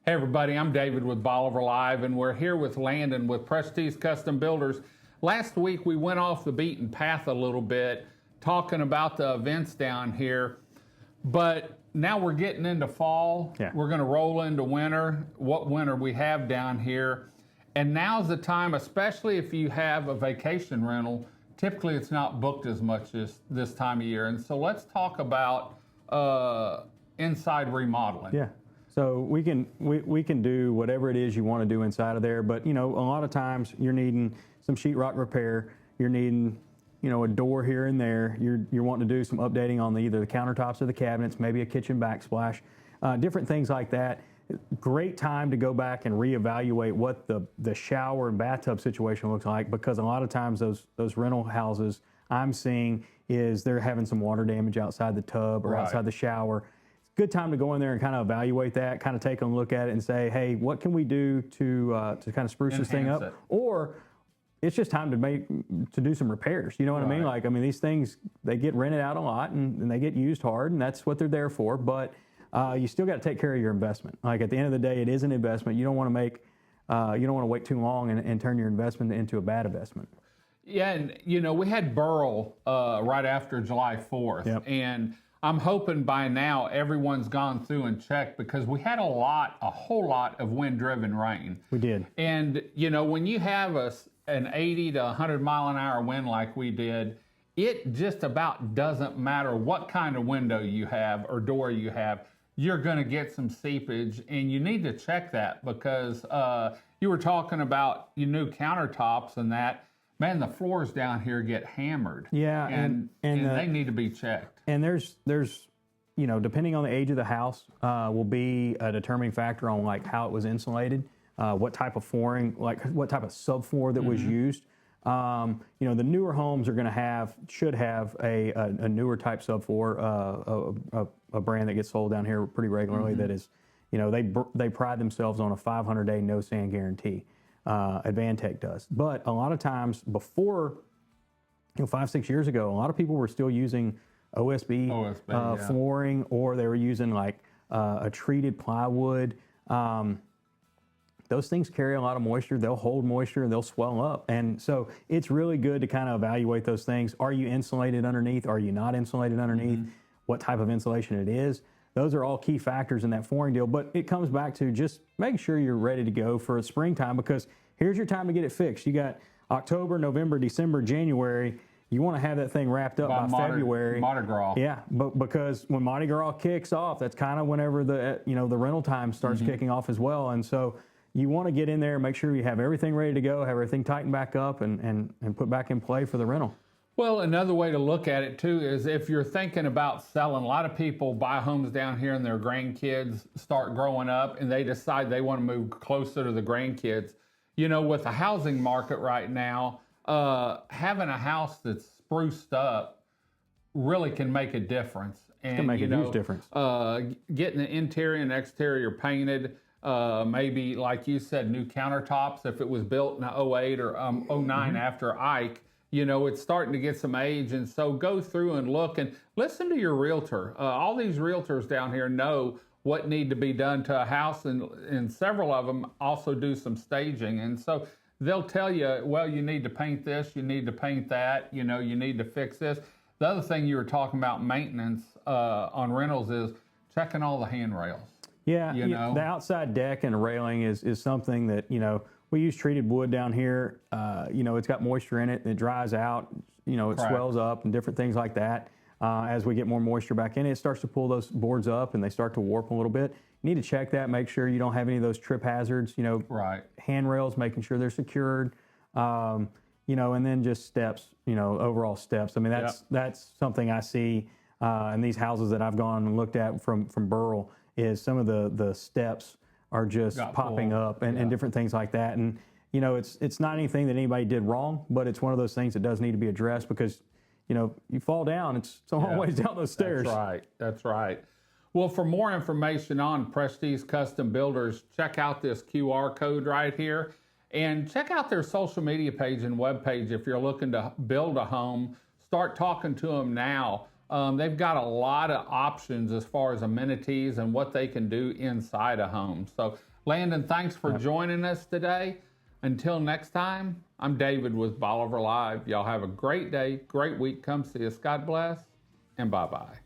Hey everybody, I'm David with Bolivar Live, and we're here with Landon with Prestige Custom Builders. Last week we went off the beaten path a little bit, talking about the events down here, but now we're getting into fall. Yeah. We're going to roll into winter, what winter we have down here. And now's the time, especially if you have a vacation rental, typically it's not booked as much as this time of year. And so let's talk about inside remodeling. Yeah. So we can do whatever it is you want to do inside of there, but a lot of times you're needing some sheetrock repair. You're needing, a door here and there. You're wanting to do some updating on either the countertops or the cabinets, maybe a kitchen backsplash, different things like that. Great time to go back and reevaluate what the shower and bathtub situation looks like, because a lot of times those rental houses I'm seeing is they're having some water damage outside the tub or Right. outside the shower. Good time to go in there and kind of evaluate that, kind of take a look at it and say, hey, what can we do to kind of spruce this thing up? Enhance it. Or it's just time to do some repairs. You know what I mean? Right. Like, these things, they get rented out a lot and they get used hard, and that's what they're there for. But you still got to take care of your investment. Like, at the end of the day, it is an investment. You don't want to wait too long and turn your investment into a bad investment. Yeah, and we had Burl right after July 4th. Yep. And I'm hoping by now everyone's gone through and checked, because we had a whole lot of wind-driven rain. We did. And, when you have an 80 to 100 mile an hour wind like we did, it just about doesn't matter what kind of window you have or door you have, you're going to get some seepage, and you need to check that, because you were talking about your new countertops and that. Man, the floors down here get hammered. Yeah, and they need to be checked. And there's depending on the age of the house, will be a determining factor on like how it was insulated, what type of flooring, like what type of subfloor that was used. The newer homes are should have a newer type subfloor, a brand that gets sold down here pretty regularly. That is, they pride themselves on a 500-day no sand guarantee. Advantech does, but a lot of times before, 5-6 years ago, a lot of people were still using OSB, yeah. flooring, or they were using like a treated plywood. Those things carry a lot of moisture. They'll hold moisture and they'll swell up. And so it's really good to kind of evaluate those things. Are you insulated underneath? Are you not insulated underneath? What type of insulation it is? Those are all key factors in that flooring deal. But it comes back to just make sure you're ready to go for springtime, because here's your time to get it fixed. You got October, November, December, January. You want to have that thing wrapped up by February. Mardi Gras. Yeah, but because when Mardi Gras kicks off, that's kind of whenever the rental time starts kicking off as well. And so you want to get in there and make sure you have everything ready to go, have everything tightened back up and put back in play for the rental. Well, another way to look at it too is if you're thinking about selling, a lot of people buy homes down here and their grandkids start growing up and they decide they want to move closer to the grandkids. With the housing market right now, having a house that's spruced up really can make a difference. And, it can make a huge difference. Getting the interior and exterior painted, maybe, like you said, new countertops if it was built in 08 or 09 after Ike. It's starting to get some age, and so go through and look and listen to your realtor. All these realtors down here know what need to be done to a house, and several of them also do some staging. And so they'll tell you, well, you need to paint this, you need to paint that, you need to fix this. The other thing you were talking about maintenance on rentals is checking all the handrails. Yeah, the outside deck and railing is something that, we use treated wood down here. It's got moisture in it and it dries out, it Correct. swells up and different things like that. As we get more moisture back in it, starts to pull those boards up and they start to warp a little bit. You need to check that, make sure you don't have any of those trip hazards, Right. handrails, making sure they're secured, and then just steps, overall steps. That's something I see in these houses that I've gone and looked at from Burl, is some of the steps are just popping up and different things like that. And, it's not anything that anybody did wrong, but it's one of those things that does need to be addressed, because, you fall down, it's a long ways down those stairs. That's right. Well, for more information on Prestige Custom Builders, check out this QR code right here, and check out their social media page and webpage if you're looking to build a home. Start talking to them now. They've got a lot of options as far as amenities and what they can do inside a home. So, Landon, thanks for joining us today. Until next time, I'm David with Bolivar Live. Y'all have a great day, great week. Come see us. God bless, and bye-bye.